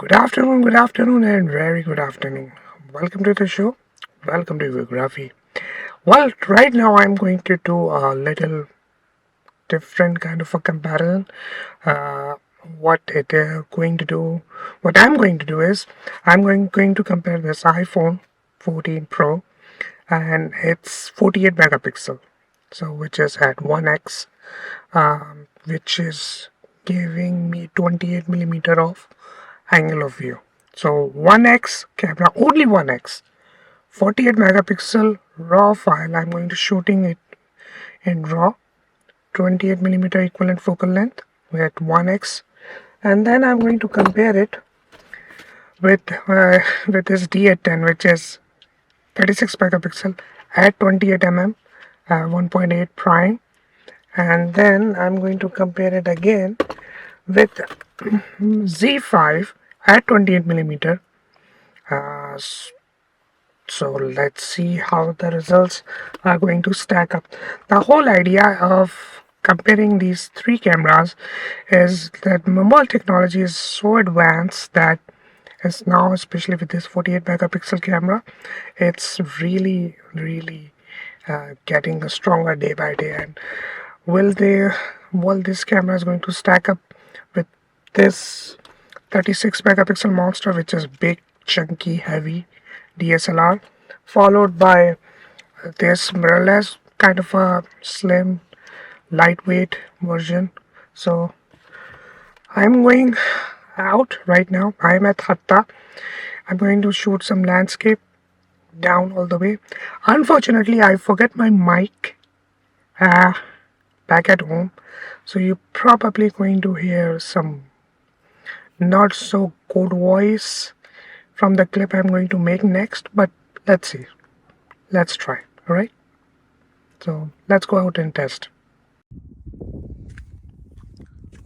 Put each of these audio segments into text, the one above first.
good afternoon, and very good afternoon. Welcome to the show. Welcome to VUEGRAPHY. Well, right now I'm going to do a little different kind of a comparison. Uh, what I'm going to do is I'm going to compare this iPhone 14 Pro and it's 48 megapixel, so which is at 1x, which is giving me 28 millimeter of angle of view. So 1x camera, only 1x, 48 megapixel raw file. I'm going to shooting it in raw, 28 millimeter equivalent focal length with 1x, and then I'm going to compare it with this D810, which is 36 megapixel at 28 mm, 1.8 prime, and then I'm going to compare it again with Z5 at 28 millimeter. Uh, so let's see how the results are going to stack up. The whole idea of comparing these three cameras is that mobile technology is so advanced that is now, especially with this 48 megapixel camera, it's really getting stronger day by day. And will they will this camera is going to stack up with this 36 megapixel monster, which is big, chunky, heavy DSLR, followed by this mirrorless kind of a slim, lightweight version. So I'm going out right now. I'm at Hatta. I'm going to shoot some landscape down all the way. Unfortunately, I forget my mic back at home, so you're probably going to hear some not so good voice from the clip I'm going to make next, but let's see. Let's try. Alright? So let's go out and test.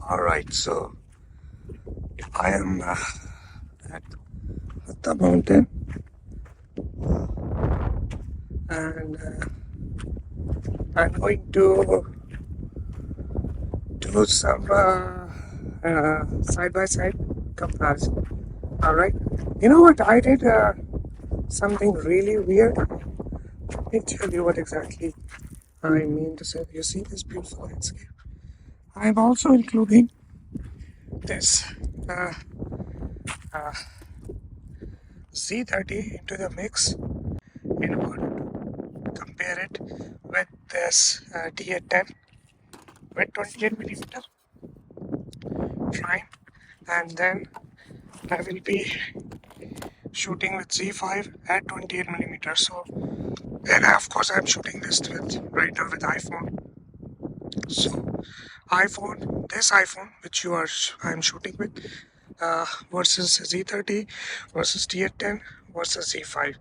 Alright, so I am at the mountain, and I'm going to do some side by side comparison. Alright, you know what? I did something really weird. Let me tell you what exactly I mean to say. You see this beautiful landscape? I'm also including this Z30 into the mix in order to compare it with this D810 with 28 millimeter prime, and then I will be shooting with Z5 at 28 millimeter. So, and of course I'm shooting this with right now with iPhone. So this iPhone which I'm shooting with, versus Z30 versus D810 versus Z5.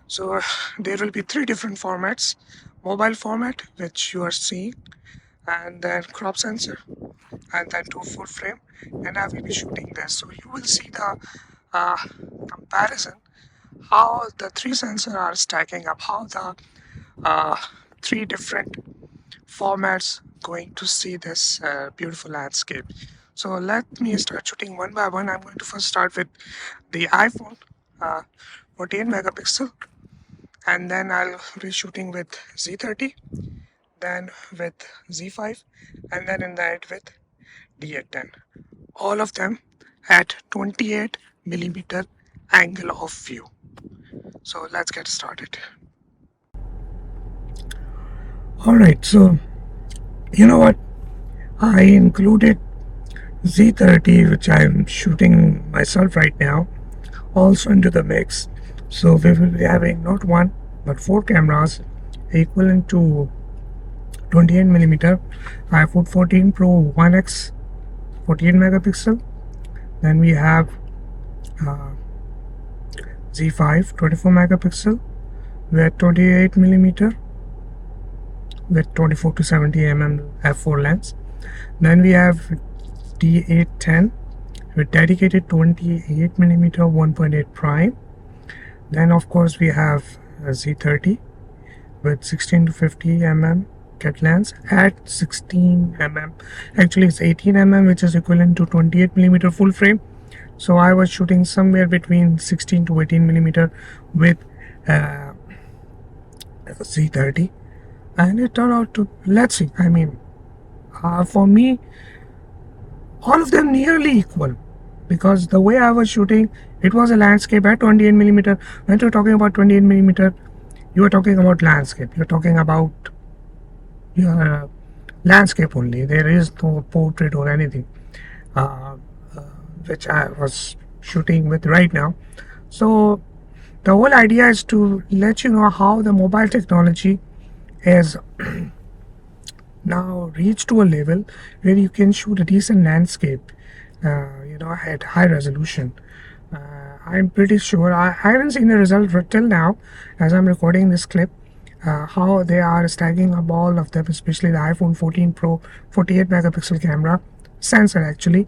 So there will be three different formats: mobile format, which you are seeing, and then crop sensor, and then 2:4 frame, and I will be shooting this. So you will see the uh, comparison, how the three sensors are stacking up, how the three different formats going to see this beautiful landscape. So let me start shooting one by one. I'm going to first start with the iPhone 14 megapixel, and then I'll be shooting with Z30, then with Z5, and then in that with D810. All of them at 28 millimeter angle of view. So let's get started. Alright, so you know what? I included Z30, which I'm shooting myself right now, also into the mix. So we will be having not one but four cameras equivalent to 28 millimeter iPhone 14 Pro 1x 48 megapixel. Then we have Z5 24 megapixel with 28 millimeter with 24 to 70 mm f4 lens. Then we have D810 with dedicated 28 millimeter 1.8 prime. Then of course we have Z30 with 16 to 50 mm cat lens at 16 mm. Actually it's 18 mm, which is equivalent to 28 millimeter full frame. So I was shooting somewhere between 16 to 18 millimeter with uh, Z30, and it turned out to, let's see, I mean, for me, all of them nearly equal, because the way I was shooting, it was a landscape at 28 millimeter. When you're talking about 28 millimeter, you are talking about landscape. You're talking about your landscape only. There is no portrait or anything, uh, which I was shooting with right now. So the whole idea is to let you know how the mobile technology has now reached to a level where you can shoot a decent landscape, at high resolution. I'm pretty sure I haven't seen a result till now, as I'm recording this clip. How they are stacking up all of them, especially the iPhone 14 Pro 48 megapixel camera sensor, actually,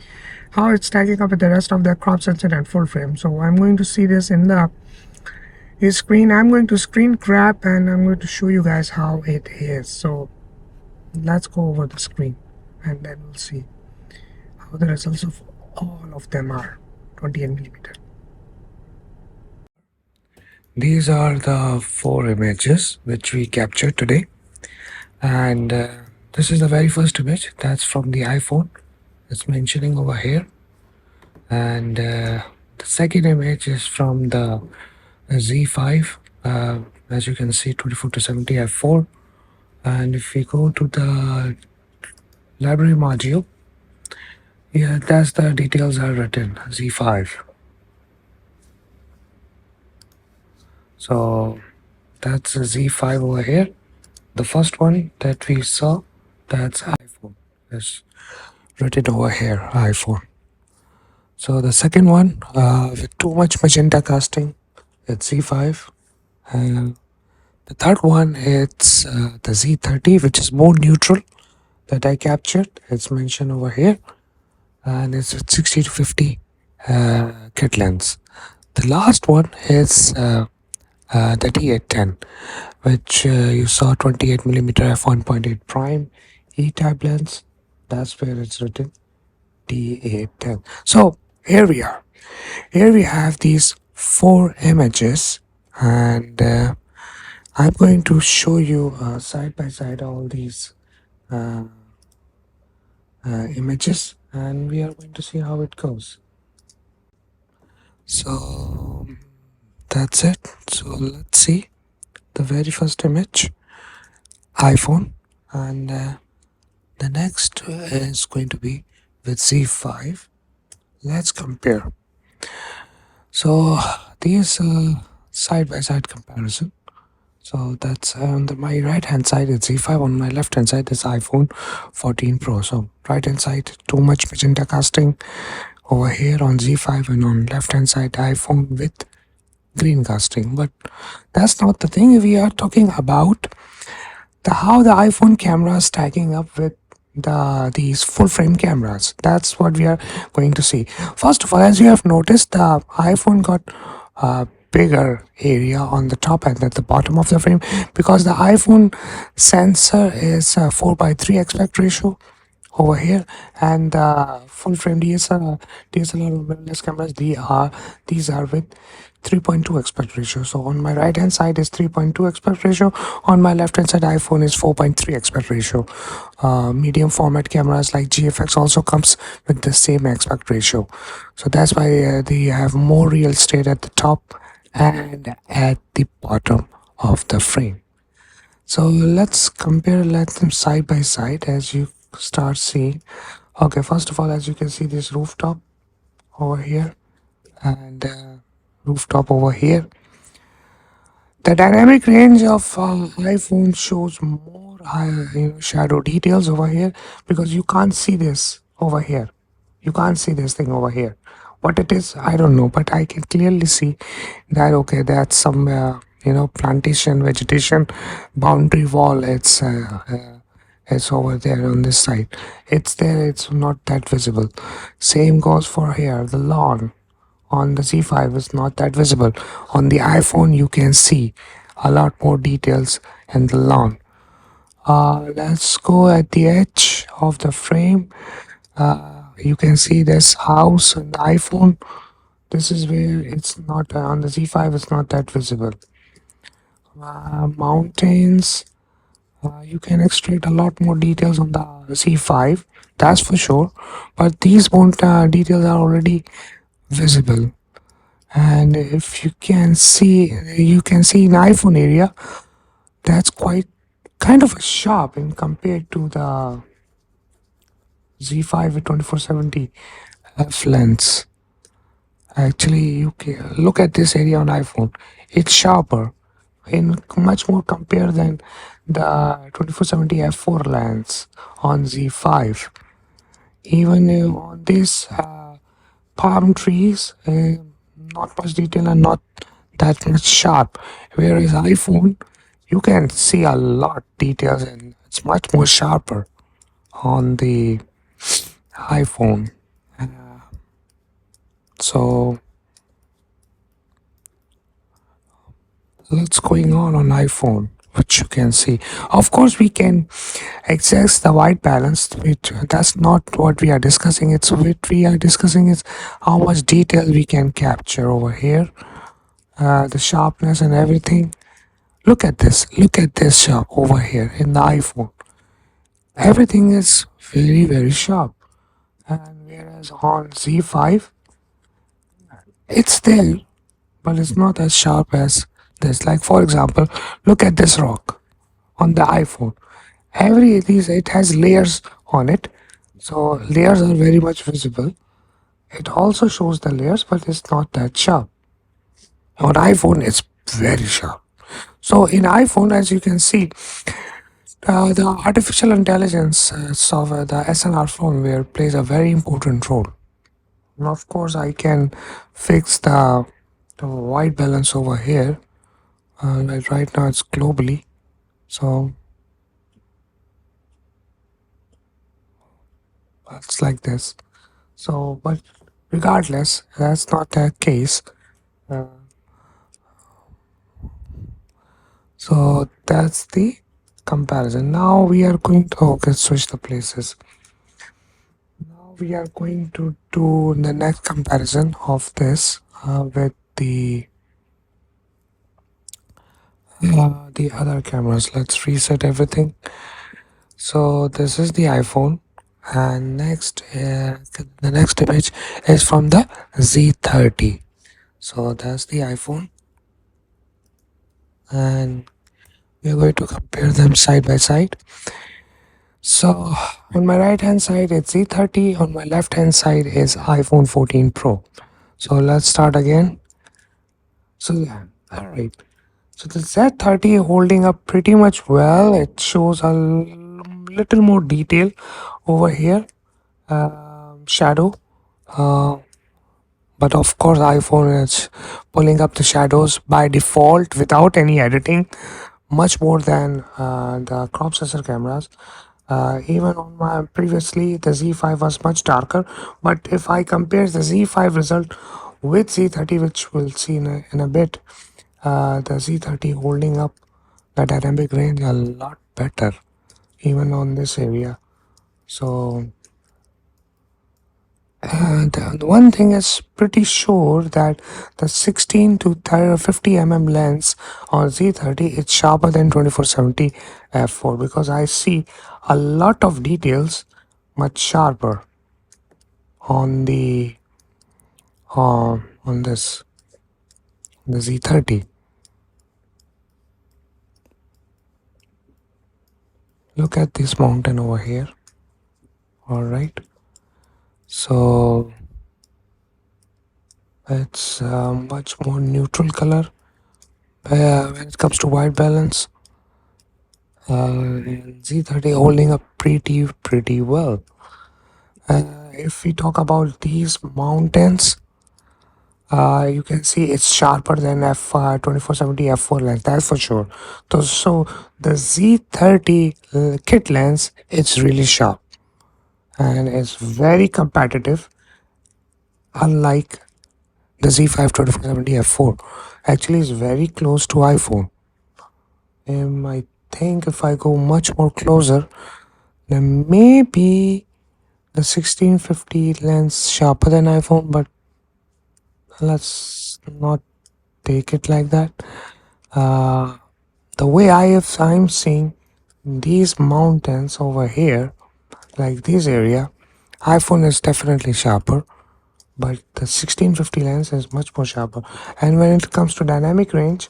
how it's stacking up with the rest of the crop sensor and full frame. So I'm going to see this in the screen. I'm going to screen grab and I'm going to show you guys how it is. So let's go over the screen and then we'll see how the results of all of them are 28 millimeter. These are the 4 images which we captured today, and this is the very first image. That's from the iPhone. It's mentioning over here, and the second image is from the Z5. As you can see, 24 to 70 f4. And if we go to the library module, yeah, that's the details are written, Z5. So that's a Z5 over here. The first one that we saw, that's iPhone. It's written over here, iPhone. So the second one, with too much magenta casting, it's Z5. And the third one, it's the Z30, which is more neutral, that I captured. It's mentioned over here, and it's at 60 to 50 kit lens. The last one is the D810, which you saw 28 millimeter f1.8 prime E-type lens. That's where it's written D810. So here we are. Here we have these 4 images, and I'm going to show you side by side all these uh, images, and we are going to see how it goes. So that's it. So let's see the very first image, iPhone, and the next is going to be with Z5. Let's compare. So these side by side comparison. So that's on my right hand side it's Z5, on my left hand side is iPhone 14 Pro. So right hand side too much magenta casting over here on Z5, and on left hand side iPhone with green casting. But that's not the thing. We are talking about how the iPhone camera is stacking up with these full frame cameras. That's what we are going to see. First of all, as you have noticed, the iPhone got a bigger area on the top and at the bottom of the frame, because the iPhone sensor is 4:3 aspect ratio over here, and full frame DSLR or mirrorless cameras, these are with 3.2 aspect ratio. So on my right hand side is 3.2 aspect ratio, on my left hand side iPhone is 4.3 aspect ratio. Medium format cameras like GFX also comes with the same aspect ratio, so that's why they have more real estate at the top and at the bottom of the frame. So let's compare, let them side by side as you start seeing. Okay, first of all, as you can see, this rooftop over here and rooftop over here. The dynamic range of iPhone shows more shadow details over here, because you can't see this over here. You can't see this thing over here. What it is, I don't know, but I can clearly see that, okay, that's some, plantation, vegetation, boundary wall. It's over there on this side. It's there, it's not that visible. Same goes for here, the lawn on the Z5 is not that visible. On the iPhone, you can see a lot more details in the lawn. Let's go at the edge of the frame. You can see this house on the iPhone. This is where it's not on the Z5. It's not that visible. Mountains. You can extract a lot more details on the Z5. That's for sure. But these details are already visible. And if you can see in iPhone area, that's quite kind of a sharp in compared to the Z5 with 2470 f lens. Actually, you can look at this area on iPhone. It's sharper, in much more compared than the 2470 f4 lens on Z5. Even on this palm trees, not much detail and not that much sharp. Whereas iPhone, you can see a lot details and it's much more sharper on the iPhone. So what's going on iPhone, which you can see. Of course, we can access the white balance, which that's not what we are discussing. It's what we are discussing is how much detail we can capture over here, the sharpness and everything. Look at this. Look at this sharp over here in the iPhone. Everything is very, very sharp. And whereas on Z5, it's there, but it's not as sharp as this. Like for example, look at this rock on the iPhone. Every these it has layers on it, so layers are very much visible. It also shows the layers, but it's not that sharp. On iPhone, it's very sharp. So in iPhone, as you can see, the artificial intelligence software, the SLR firmware, plays a very important role. And of course, I can fix the white balance over here. Like right now, it's globally, so it's like this. So, but regardless, that's not the case. Uh, so that's the comparison. Now we are going to okay, switch the places. Now we are going to do the next comparison of this with the other cameras. Let's reset everything. So this is the iPhone, and next the next image is from the Z30. So that's the iPhone, and we are going to compare them side by side. So on my right hand side it's Z30, on my left hand side is iPhone 14 Pro. So let's start again. So yeah, all right. So the Z30 holding up pretty much well. It shows a little more detail over here, shadow. Uh, but of course, iPhone is pulling up the shadows by default without any editing, much more than the crop sensor cameras. Even on my previously, the Z5 was much darker. But if I compare the Z5 result with Z30, which we'll see in a bit, the Z30 holding up the dynamic range a lot better, even on this area. So, and the one thing is pretty sure that the 16 to 50 mm lens on Z30 is sharper than 2470 f4 because I see a lot of details much sharper on on this the Z30. Look at this mountain over here. All right, so it's much more neutral color when it comes to white balance. And Z30 holding up pretty well. If we talk about these mountains, you can see it's sharper than f 2470 f4 lens. That's for sure. So the Z30 kit lens, it's really sharp and it's very competitive. Unlike the Z5 2470 f4, actually is very close to iPhone. I think if I go much more closer, then maybe the 1650 lens sharper than iPhone, but let's not take it like that. Uh, the way I'm seeing these mountains over here, like this area, iPhone is definitely sharper, but the 1650 lens is much more sharper. And when it comes to dynamic range,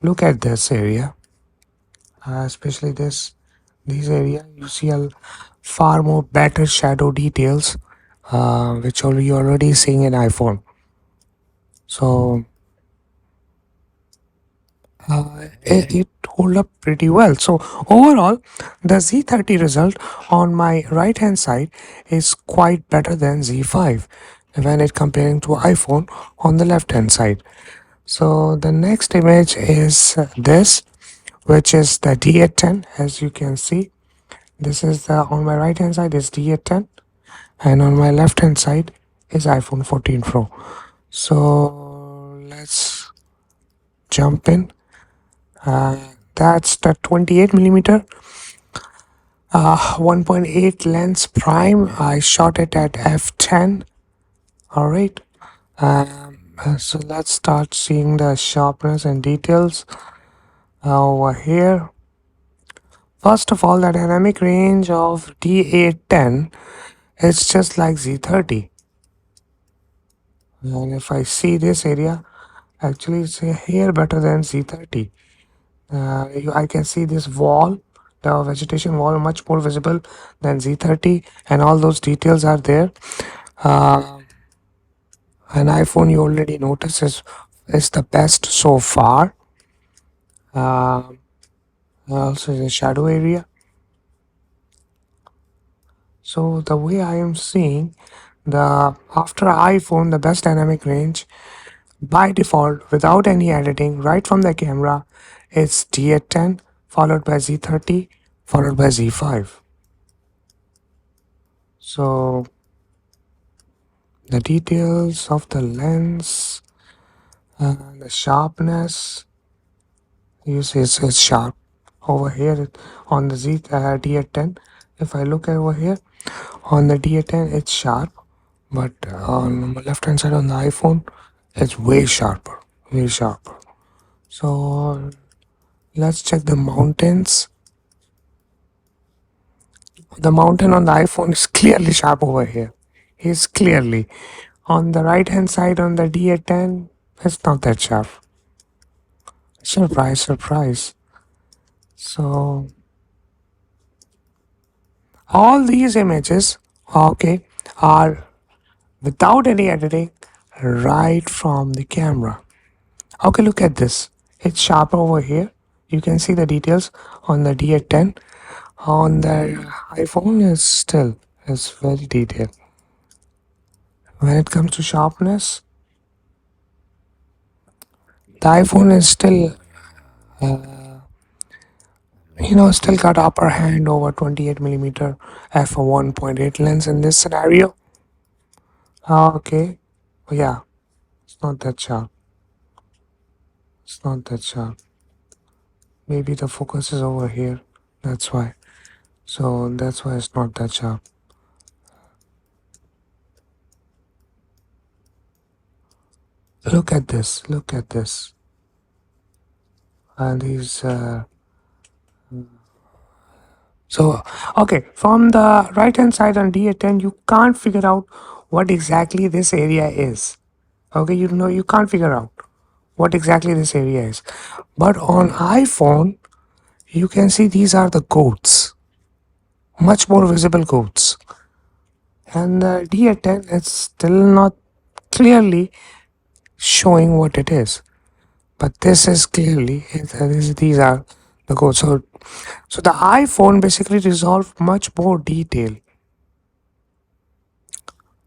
look at this area, especially this area. You see a far more better shadow details, which you're already seeing in iPhone. So it hold up pretty well. So overall, the Z30 result on my right hand side is quite better than Z5 when it comparing to iPhone on the left hand side. So the next image is this, which is the D810. As you can see, this is the on my right hand side is D810, and on my left hand side is iPhone 14 Pro. So let's jump in. That's the 28 millimeter 1.8 lens prime. I shot it at f10. All right. So let's start seeing the sharpness and details over here. First of all, the dynamic range of D810 is just like Z30. And if I see this area, actually it's here better than Z30. I can see this wall, the vegetation wall, much more visible than Z30, and all those details are there. Uh, an iPhone, you already notice, is the best so far. Uh, Also, the shadow area. So the way I am seeing the after iPhone, the best dynamic range by default without any editing right from the camera is D810 followed by Z30 followed by Z5. So the details of the lens, the sharpness, you see it's sharp over here on the D810. If I look over here on the D810, it's sharp, but on the left hand side on the iPhone, it's way sharper. So let's check the mountains. The mountain on the iPhone is clearly sharp over here. It's clearly on the right hand side on the D810. It's not that sharp. Surprise, surprise. So all these images, okay, are without any editing right from the camera. Okay, look at this. It's sharper over here. You can see the details on the D810. On the iPhone is very detailed. When it comes to sharpness, the iPhone is still still got upper hand over 28 millimeter f1.8 lens in this scenario. Okay, yeah, it's not that sharp. It's not that sharp. Maybe the focus is over here. That's why. So that's why it's not that sharp. Look at this. Look at this. And these. So okay, from the right hand side on D810, you can't figure out what exactly this area is. Okay, you can't figure out what exactly this area is. But on iPhone, you can see these are the goats, much more visible goats. And the D810 is still not clearly showing what it is. But this is clearly, these are the goats. So the iPhone basically resolved much more detail.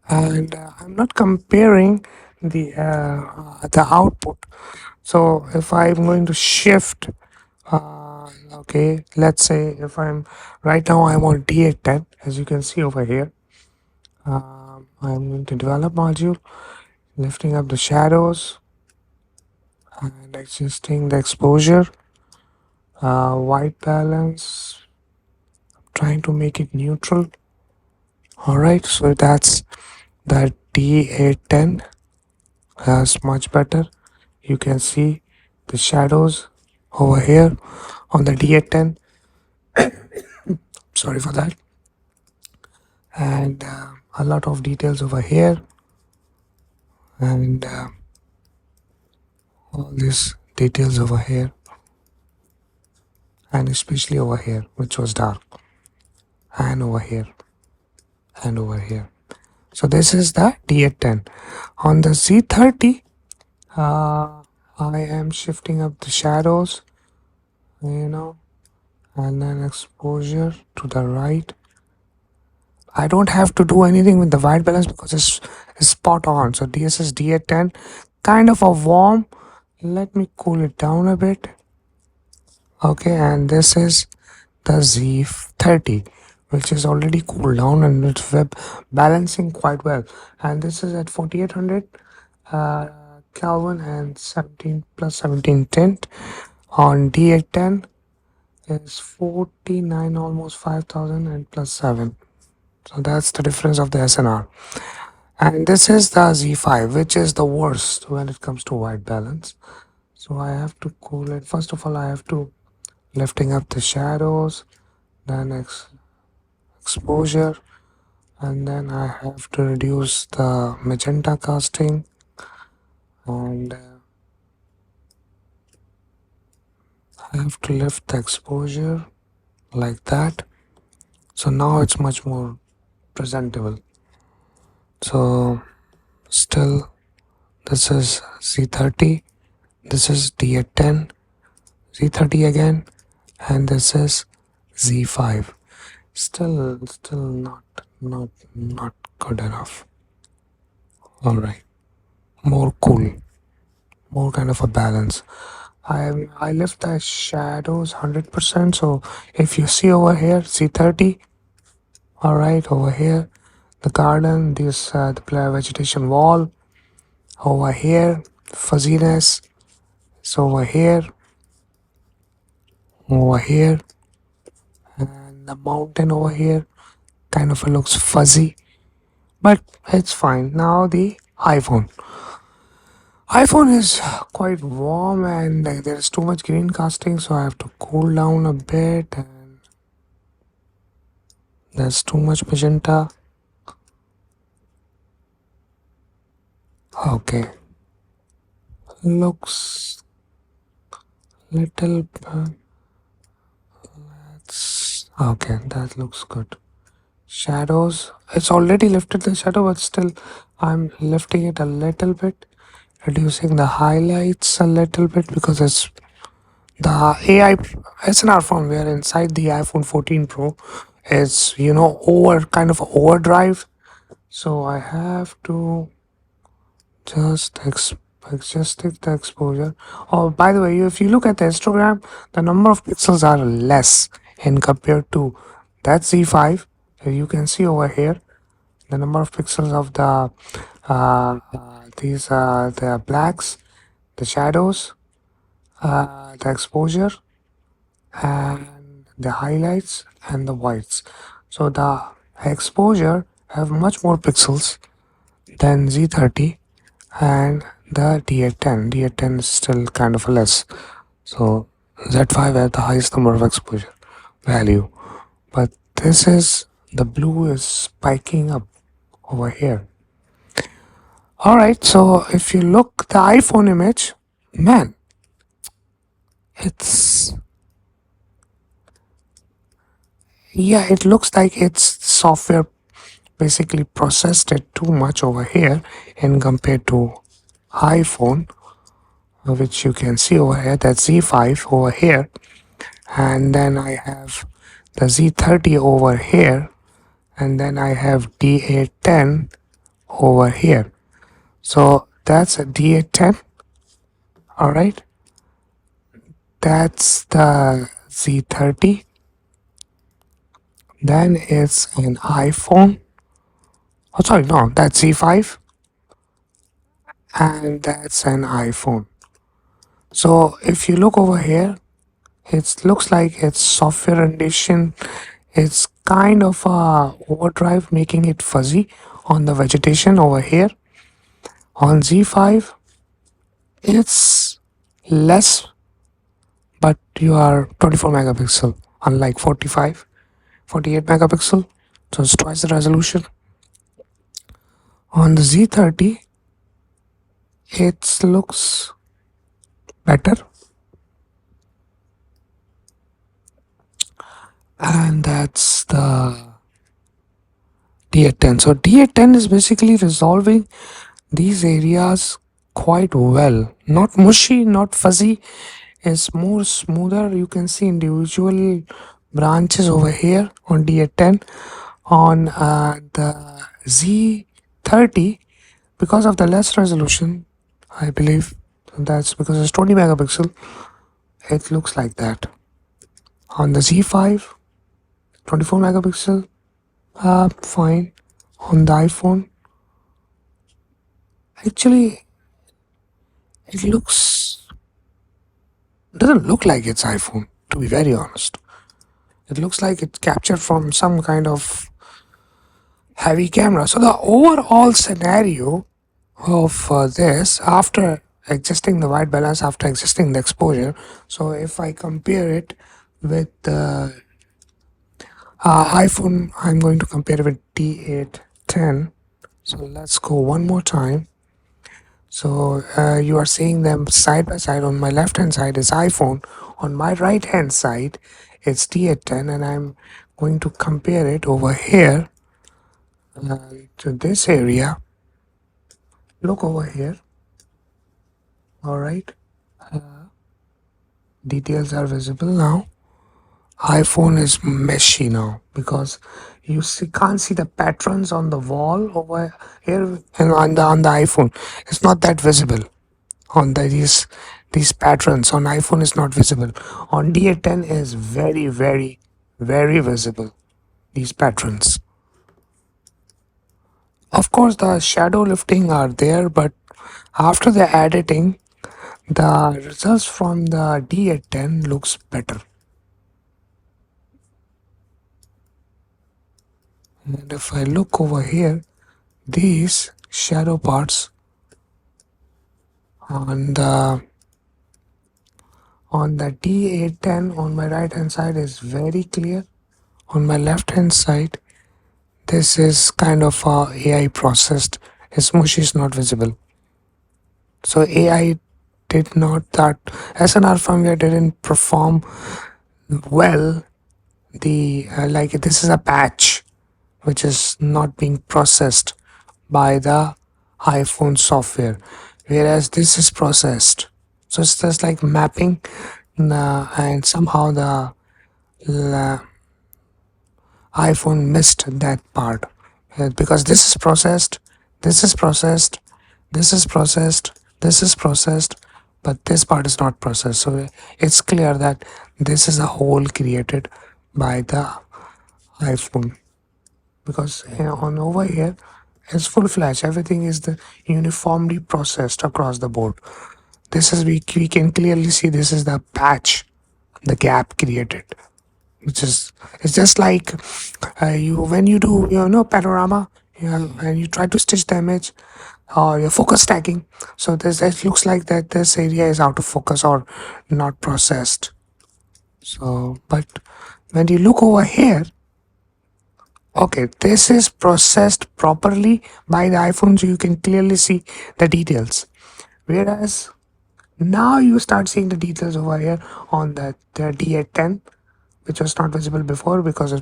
And I'm not comparing the output. So if I'm going to shift, okay, let's say if I'm right now I'm on D810, as you can see over here. I'm going to develop module, lifting up the shadows and adjusting the exposure, white balance, trying to make it neutral. All right, so that's the D810. is much better. You can see the shadows over here on the D810. Sorry for that. And a lot of details over here, and all these details over here, and especially over here, which was dark, and over here, and over here. So this is the D810. On the Z30, I am shifting up the shadows, and then exposure to the right. I don't have to do anything with the white balance because it's spot on. So DSS D810, kind of a warm. Let me cool it down a bit. Okay, and this is the Z30, which is already cooled down and it's balancing quite well. And this is at 4800 Kelvin and 17 plus 17 tint. On D810 is 49, almost 5000 and plus 7. So that's the difference of the SNR. And this is the Z5, which is the worst when it comes to white balance. So I have to cool it. First of all, I have to lifting up the shadows, then exposure, and then I have to reduce the magenta casting, and I have to lift the exposure like that. So now it's much more presentable. So still, this is Z30, this is D810, Z30 again, and this is Z5. Still not good enough. All right, more cool, more kind of a balance. I left the shadows 100%. So if you see over here, Z30. All right, over here, the garden, this the vegetation wall. Over here, fuzziness. So over here, and the mountain over here kind of looks fuzzy, but it's fine. Now the iPhone is quite warm and there's too much green casting, so I have to cool down a bit, and there's too much magenta. Okay, looks little okay, that looks good. Shadows, it's already lifted the shadow, but still I'm lifting it a little bit, reducing the highlights a little bit, because it's the AI SNR firmware inside the iPhone 14 Pro is over kind of overdrive, so I have to just adjust the exposure. Oh, by the way, if you look at the histogram, the number of pixels are less in compared to that Z5. You can see over here the number of pixels of the the blacks, the shadows, the exposure, and the highlights and the whites. So the exposure have much more pixels than Z30, and the D810. D810 is still kind of less. So Z5 has the highest number of exposure value, but this is the blue is spiking up over here. All right, so if you look the iPhone image, man, it's it looks like it's software basically processed it too much over here in compared to iPhone, which you can see over here, that Z5 over here, and then I have the Z30 over here, and then I have D810 over here. So that's a D810. All right, that's the Z30. Then it's an iPhone. Oh, sorry, no, that's Z5, and that's an iPhone. So if you look over here, it looks like it's software rendition. It's kind of a overdrive, making it fuzzy on the vegetation over here. On Z5, it's less, but you are 24 megapixel, unlike 45, 48 megapixel. So it's twice the resolution. On the Z30, it looks better, and that's the D810. So D810 is basically resolving these areas quite well. Not mushy, not fuzzy. It's more smoother. You can see individual branches over here on D810. On the Z30, because of the less resolution, I believe that's because it's 20 megapixel, it looks like that. On the Z5, 24 megapixel, fine. On the iPhone, actually, it doesn't look like it's iPhone, to be very honest. It looks like it's captured from some kind of heavy camera. So the overall scenario of this, after adjusting the white balance, after adjusting the exposure, so if I compare it with the iPhone, I'm going to compare it with D810. So let's go one more time. So you are seeing them side by side. On my left hand side is iPhone. On my right hand side, it's D810, and I'm going to compare it over here to this area. Look over here. All right, details are visible now. iPhone is meshy now because can't see the patterns on the wall over here, and on the iPhone, it's not that visible. On these patterns on iPhone is not visible. On D810 is very, very, very visible. These patterns. Of course, the shadow lifting are there, but after the editing, the results from the D810 looks better. And if I look over here, these shadow parts on the D810 on my right hand side is very clear. On my left hand side, this is kind of AI processed. His mush is not visible. So AI did not that SNR firmware didn't perform well. The like this is a patch which is not being processed by the iPhone software, whereas this is processed. So it's just like mapping, and somehow the iPhone missed that part. Because this is processed, this is processed, this is processed, this is processed, but this part is not processed. So it's clear that this is a hole created by the iPhone, because on over here it's full flash, everything is the uniformly processed across the board. This is we can clearly see this is the patch, the gap created, which is it's just like you when you do panorama, and you try to stitch the image or your focus stacking. So this it looks like that this area is out of focus or not processed. So but when you look over here, okay, this is processed properly by the iPhone, so you can clearly see the details. Whereas now you start seeing the details over here on the D810, which was not visible before because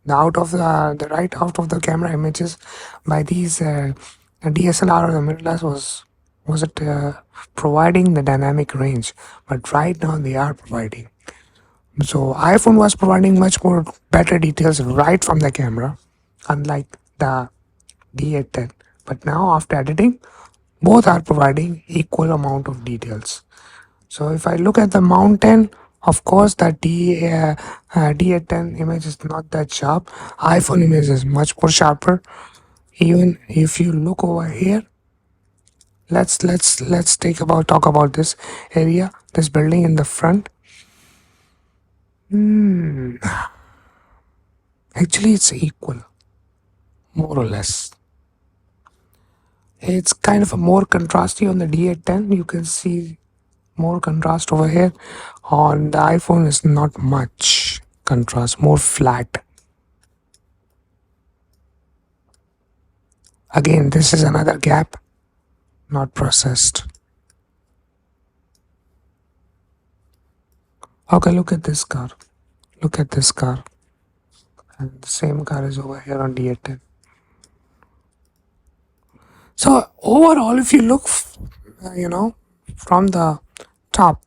the out of the right out of the camera images by these DSLR or the mirrorless was it providing the dynamic range, but right now they are providing. So iPhone was providing much more better details right from the camera, unlike the D810. But now after editing, both are providing equal amount of details. So if I look at the mountain, of course that D810 image is not that sharp. iPhone image is much more sharper. Even if you look over here, let's talk about this area, this building in the front. Actually, it's equal, more or less. It's kind of a more contrasty on the D810. You can see more contrast over here. On the iPhone is not much contrast, more flat. Again, this is another gap, not processed. Okay, look at this car. Look at this car. And the same car is over here on D810. So overall, if you look, from the top,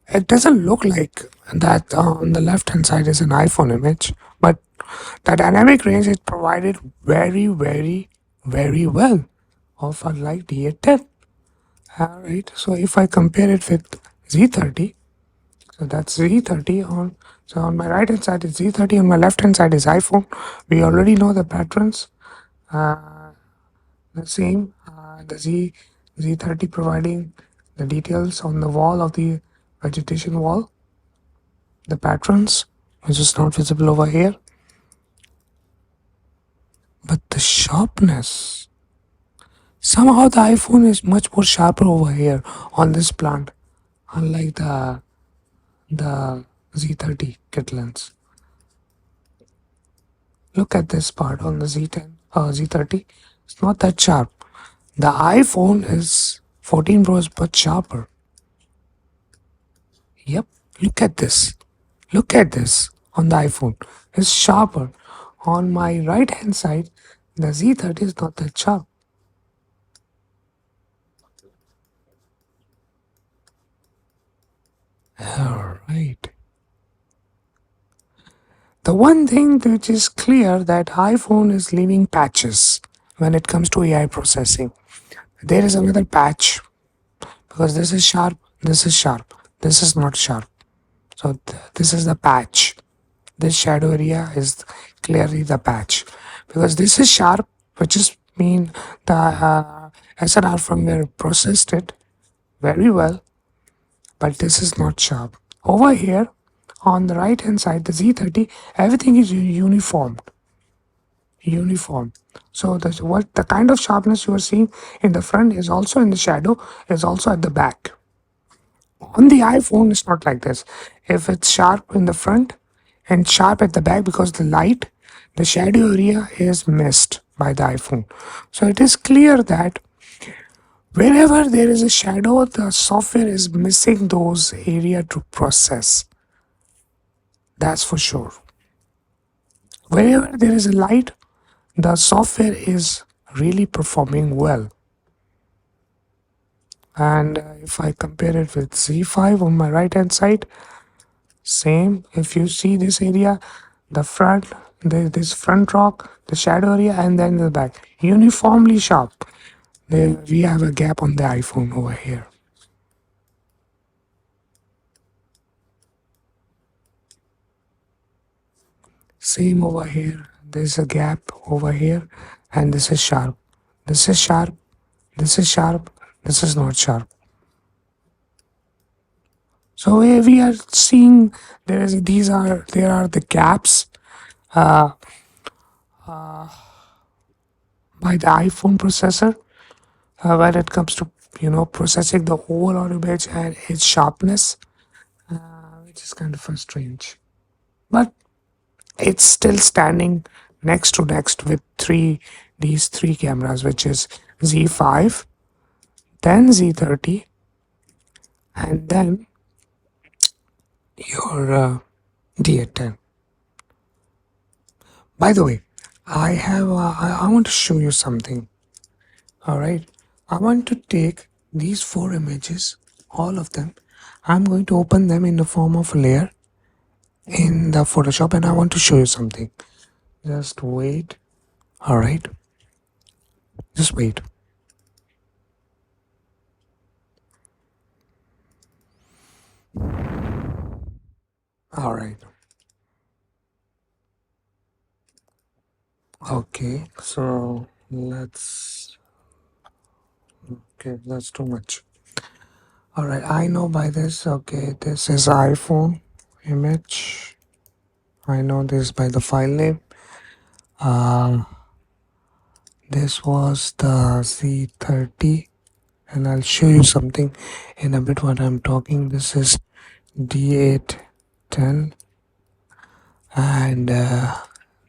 it doesn't look like that on the left hand side is an iPhone image, but the dynamic range is provided very, very, very well of a like D810. Alright, so if I compare it with Z30, so that's Z30 on, so on my right hand side is Z30, on my left hand side is iPhone. We already know the patterns, the same, the Z30 providing the details on the wall of the vegetation wall, the patterns, which is not visible over here. But the sharpness, somehow the iPhone is much more sharper over here on this plant, unlike the Z30 kit lens. Look at this part on the Z10, Z30. It's not that sharp. The iPhone is 14 Pro is much sharper. Yep, look at this. Look at this on the iPhone. It's sharper. On my right hand side, the Z30 is not that sharp. Alright. The one thing which is clear that iPhone is leaving patches when it comes to AI processing. There is another patch because this is sharp, this is sharp, this is not sharp. So this is the patch. This shadow area is clearly the patch because this is sharp, which is mean the SNR firmware processed it very well, but this is not sharp. Over here on the right hand side, the Z30, everything is uniform. So the kind of sharpness you are seeing in the front is also in the shadow, is also at the back. On the iPhone, it's not like this. If it's sharp in the front and sharp at the back because the shadow area is missed by the iPhone. So it is clear that wherever there is a shadow, the software is missing those area to process. That's for sure. Wherever there is a light, the software is really performing well. And if I compare it with Z5 on my right hand side, same. If you see this area, the front, this front rock, the shadow area, and then the back, uniformly sharp. We have a gap on the iPhone over here. Same over here. There's a gap over here, and this is sharp. This is sharp. This is sharp. This is not sharp. So we are seeing there are the gaps by the iPhone processor when it comes to processing the overall image and its sharpness, which is kind of strange. But it's still standing next to next with these three cameras, which is Z5, then Z30, and then your D810. By the way, I want to show you something. All right, I want to take these four images, all of them. I'm going to open them in the form of a layer in the Photoshop, and I want to show you something. Just wait. All right, just wait. All right. Okay, so okay, that's too much. All right, I know by this. Okay, this is iPhone image. I know this by the file name. This was the Z30, and I'll show you something in a bit what I'm talking. This is D810, and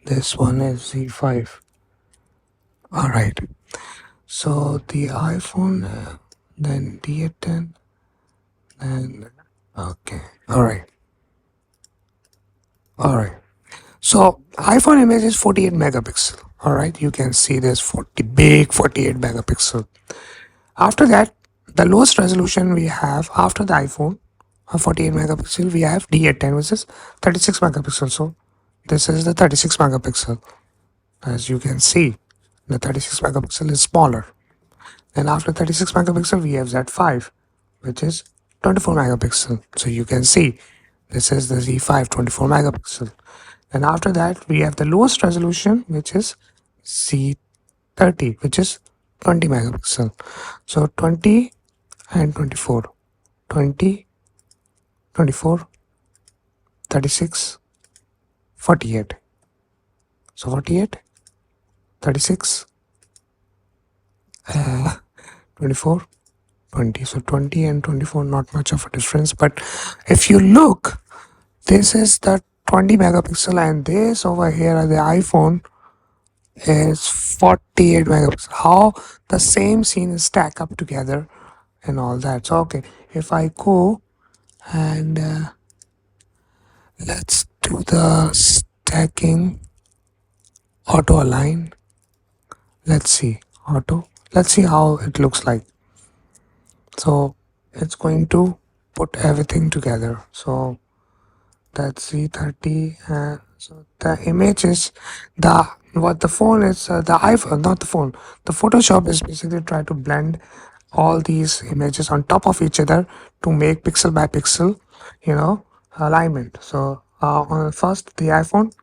this one is Z5. Alright, so the iPhone, then D810, then okay, alright. So iPhone image is 48 megapixel. Alright, you can see this 48 megapixel. After that, the lowest resolution we have after the iPhone, 48 megapixel, we have D810, which is 36 megapixel. So this is the 36 megapixel. As you can see, the 36 megapixel is smaller. Then after 36 megapixel, we have Z5, which is 24 megapixel. So you can see this is the Z5 24 megapixel. And after that, we have the lowest resolution, which is Z30, which is 20 megapixel. So 20 and 24, 20, 24, 36, 48. So 48, 36, 24, 20. So 20 and 24, not much of a difference. But if you look, this is the 20 megapixel, and this over here, the iPhone, is 48 megapixel. How the same scene is stack up together and all that. So okay, if I go and let's do the stacking auto align. Let's see auto. Let's see how it looks like. So it's going to put everything together. So that's Z30. So the image is the what the phone is, the iPhone, not the phone. The Photoshop is basically try to blend all these images on top of each other to make pixel by pixel, alignment. So on first the iPhone,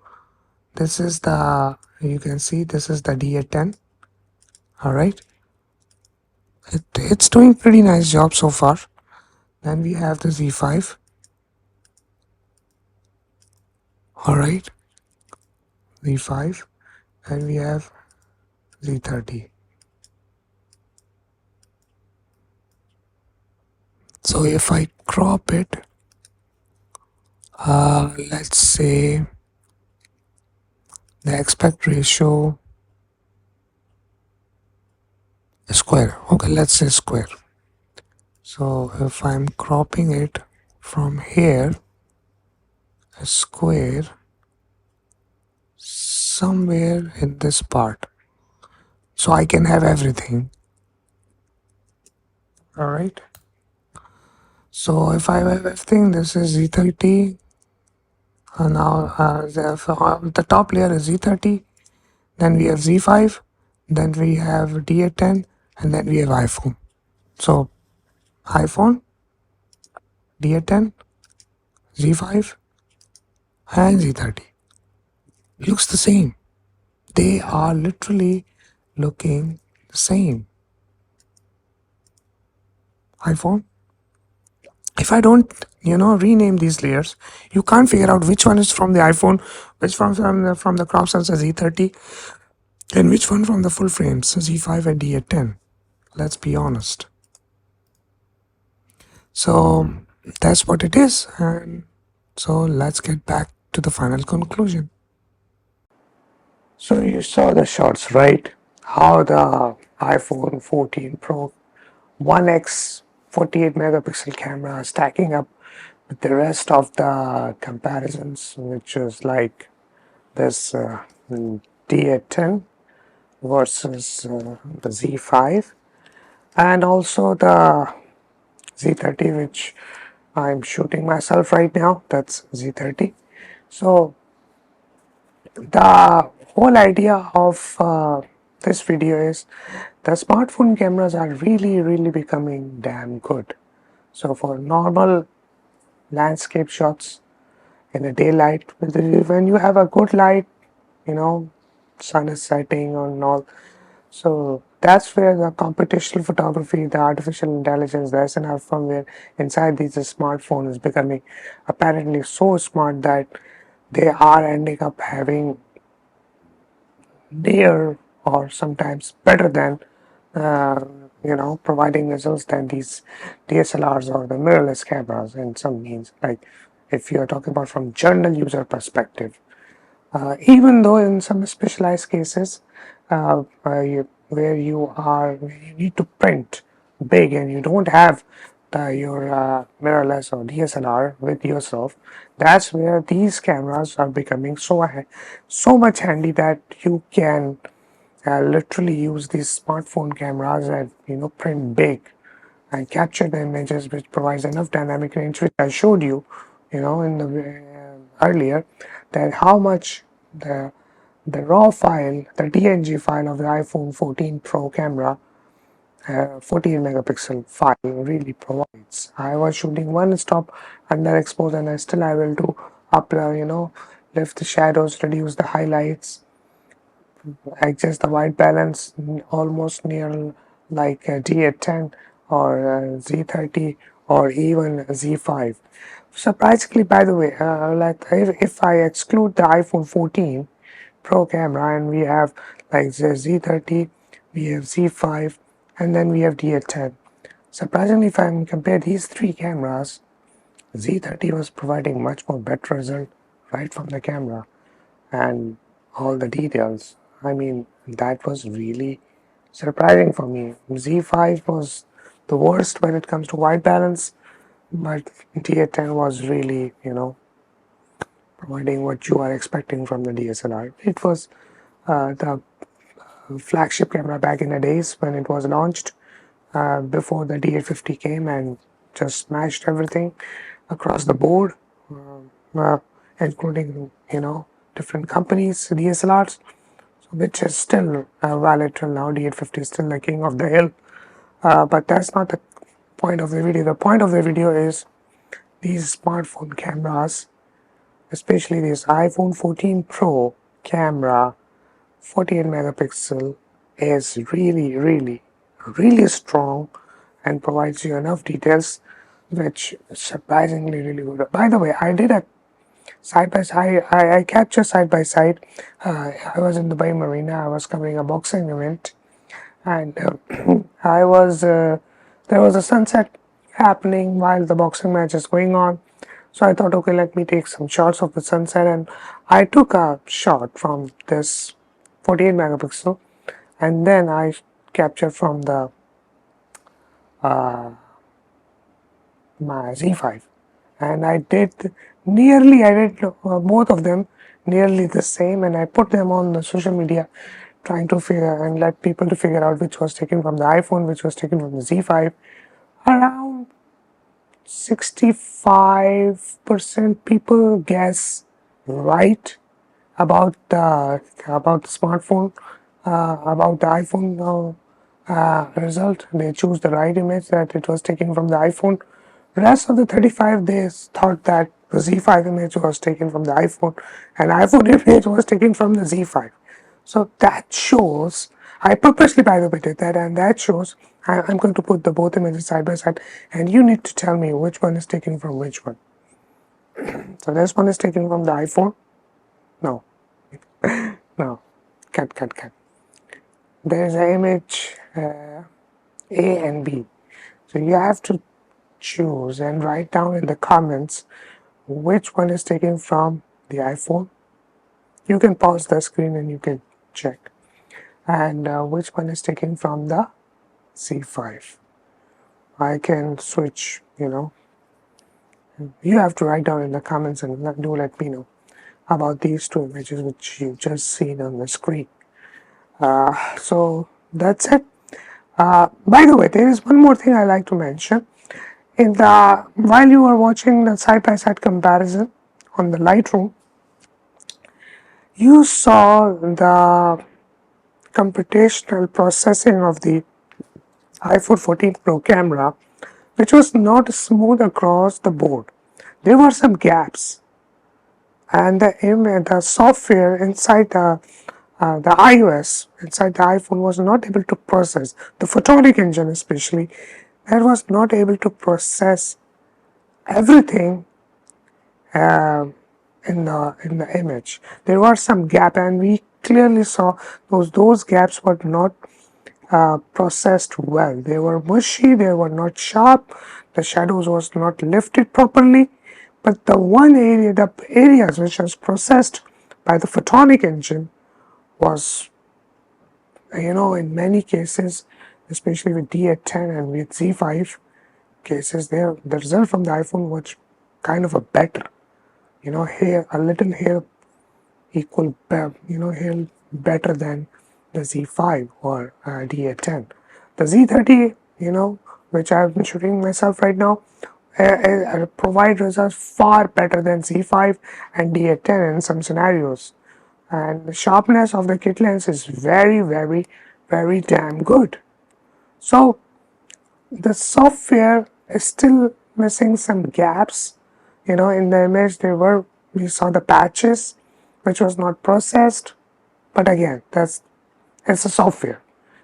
this is the, you can see this is the D810. All right, it's doing pretty nice job so far. Then we have the Z5. All right, Z5, and we have Z30. So if I crop it, let's say the aspect ratio square. Okay, let's say square. So if I'm cropping it from here, a square, somewhere in this part, so I can have everything. All right. So if I have everything, this is Z30. Now the top layer is Z30. Then we have Z5. Then we have D810, and then we have iPhone. So iPhone, D810, Z5, and Z30 looks the same. They are literally looking the same. iPhone. If I don't, rename these layers, you can't figure out which one is from the iPhone, which one from the crop sensor Z30, and which one from the full frames Z5 and D810. Let's be honest. So that's what it is, and so let's get back to the final conclusion. So you saw the shots, right? How the iPhone 14 Pro 1x 48 megapixel camera stacking up with the rest of the comparisons, which is like this D810 versus the Z5, and also the Z30, which I'm shooting myself right now. That's Z30. So the whole idea of this video is the smartphone cameras are really becoming damn good. So for normal landscape shots in the daylight, when you have a good light, sun is setting and all, so that's where the computational photography, the artificial intelligence, the SNR firmware inside these smartphones is becoming apparently so smart that they are ending up having near or sometimes better than providing results than these DSLRs or the mirrorless cameras in some means. Like if you are talking about from general user perspective, even though in some specialized cases where you need to print big and you don't have your mirrorless or DSLR with yourself, that's where these cameras are becoming so much handy that you can literally use these smartphone cameras and print big and capture the images, which provides enough dynamic range, which I showed you, in the earlier, that how much the raw file, the DNG file of the iPhone 14 Pro camera, 14 megapixel file really provides. I was shooting one stop underexposed, and I still able to lift the shadows, reduce the highlights, adjust the white balance almost near like a D810 or Z30 or even Z5. Surprisingly, by the way, like if I exclude the iPhone 14 Pro camera and we have like the Z30, we have Z5, and then we have D810. Surprisingly, if I compare these three cameras, Z30 was providing much more better result right from the camera and all the details. I mean, that was really surprising for me. Z5 was the worst when it comes to white balance, but D810 was really, providing what you are expecting from the DSLR. It was the flagship camera back in the days when it was launched, before the D850 came and just smashed everything across the board, uh, including different companies DSLRs, which is still valid till now. D850 is still the king of the hill, but that's not the point of the video. The point of the video is these smartphone cameras, especially this iPhone 14 Pro camera, 48 megapixel, is really strong and provides you enough details, which is surprisingly really good. By the way, I did a side by side. I captured side by side. I was in Dubai Marina. I was covering a boxing event, and I was there was a sunset happening while the boxing match is going on. So I thought, okay, let me take some shots of the sunset, and I took a shot from this 48 megapixel, and then I captured from the my Z5, and I did both of them nearly the same, and I put them on the social media, trying to figure and let people to figure out which was taken from the iPhone, which was taken from the Z5. Around 65% people guess right about the smartphone, about the iPhone result. They choose the right image that it was taken from the iPhone. Rest of the 35, they thought that the Z5 image was taken from the iPhone, and iPhone image was taken from the Z5. So that shows. I purposely, by the way, did that, and that shows. I'm going to put the both images side by side, and you need to tell me which one is taken from which one. So this one is taken from the iPhone. No, no, cut. There is an image A and B. So you have to choose and write down in the comments which one is taken from the iPhone. You can pause the screen and you can check. And which one is taken from the Z5. I can switch, You have to write down in the comments and let me know about these two images which you just seen on the screen. So that's it. By the way, there is one more thing I like to mention. While you are watching the side-by-side comparison on the Lightroom, you saw the computational processing of the iPhone 14 Pro camera, which was not smooth across the board. There were some gaps, and the software inside the iOS inside the iPhone was not able to process the photonic engine, especially that was not able to process everything in the image. There was some gap, and we clearly saw those gaps were not processed well. They were mushy, they were not sharp, the shadows was not lifted properly. But the areas which was processed by the photonic engine was, in many cases, especially with D810 and with Z5 cases, there the result from the iPhone was kind of a better, here a little here equal, here better than the Z5 or D810. The Z30, which I've been shooting myself right now, provide results far better than Z5 and D810 in some scenarios. And the sharpness of the kit lens is very, very, very damn good. So the software is still missing some gaps. In the image we saw the patches, which was not processed. But again, it's a software.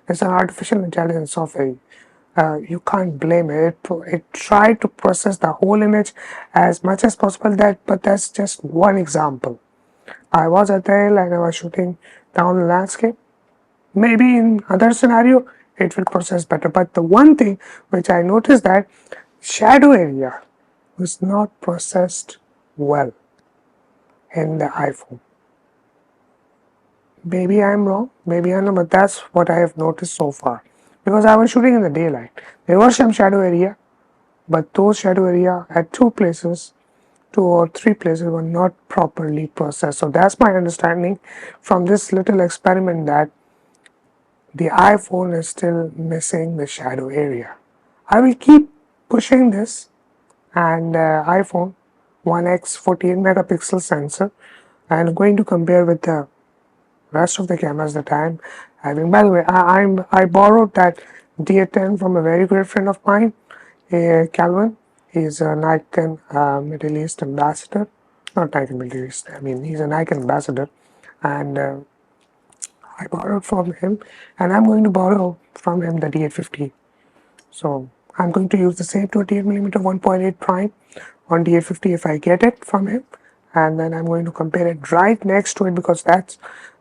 It's an artificial intelligence software. You can't blame it. It tried to process the whole image as much as possible. But that's just one example. I was at the hill and I was shooting down the landscape. Maybe in other scenario it will process better. But the one thing which I noticed, that shadow area was not processed well in the iPhone. Maybe I'm wrong, maybe I'm not, but that's what I have noticed so far. Because I was shooting in the daylight. There was some shadow area, but those shadow area at two or three places were not properly processed. So that's my understanding from this little experiment, that the iPhone is still missing the shadow area. I will keep pushing this, and iPhone 1x 48 megapixel sensor, and going to compare with the rest of the cameras that I'm having. By the way, I borrowed that D10 from a very great friend of mine, Calvin. He's a Nikon Middle East ambassador. Not Nikon Middle East, I mean, he's a Nikon ambassador. And I borrowed from him, and I'm going to borrow from him the D850. So I'm going to use the same 28mm 1.8 prime on D850 if I get it from him, and then I'm going to compare it right next to it, because that's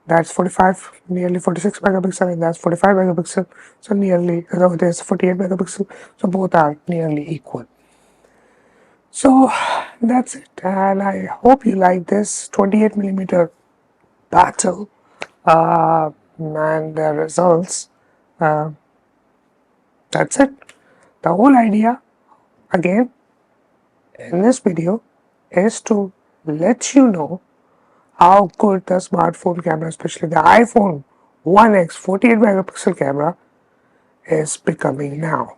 45, nearly 46 megapixel, and that's 45 megapixel. So there's 48 megapixel. So both are nearly equal. So that's it, and I hope you like this 28mm battle and the results. That's it. The whole idea, again, in this video is to let you know how good the smartphone camera, especially the iPhone 1x 48 megapixel camera, is becoming now.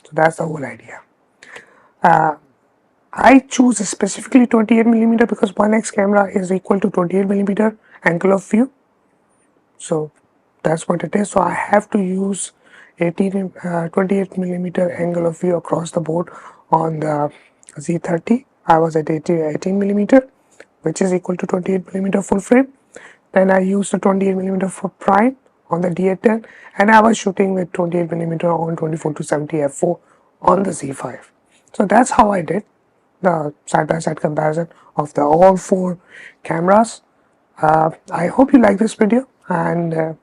So that's the whole idea. I choose specifically 28mm because 1x camera is equal to 28mm angle of view. So that's what it is. So I have to use 28mm angle of view across the board on the Z30. I was at 18mm, which is equal to 28mm full frame. Then I used the 28mm for prime on the D810, and I was shooting with 28mm on 24-70 f4 on the Z5. So that's how I did the side-by-side comparison of the all four cameras. I hope you like this video, and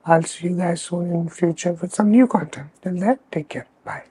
I'll see you guys soon in future with some new content. Till then, take care. Bye.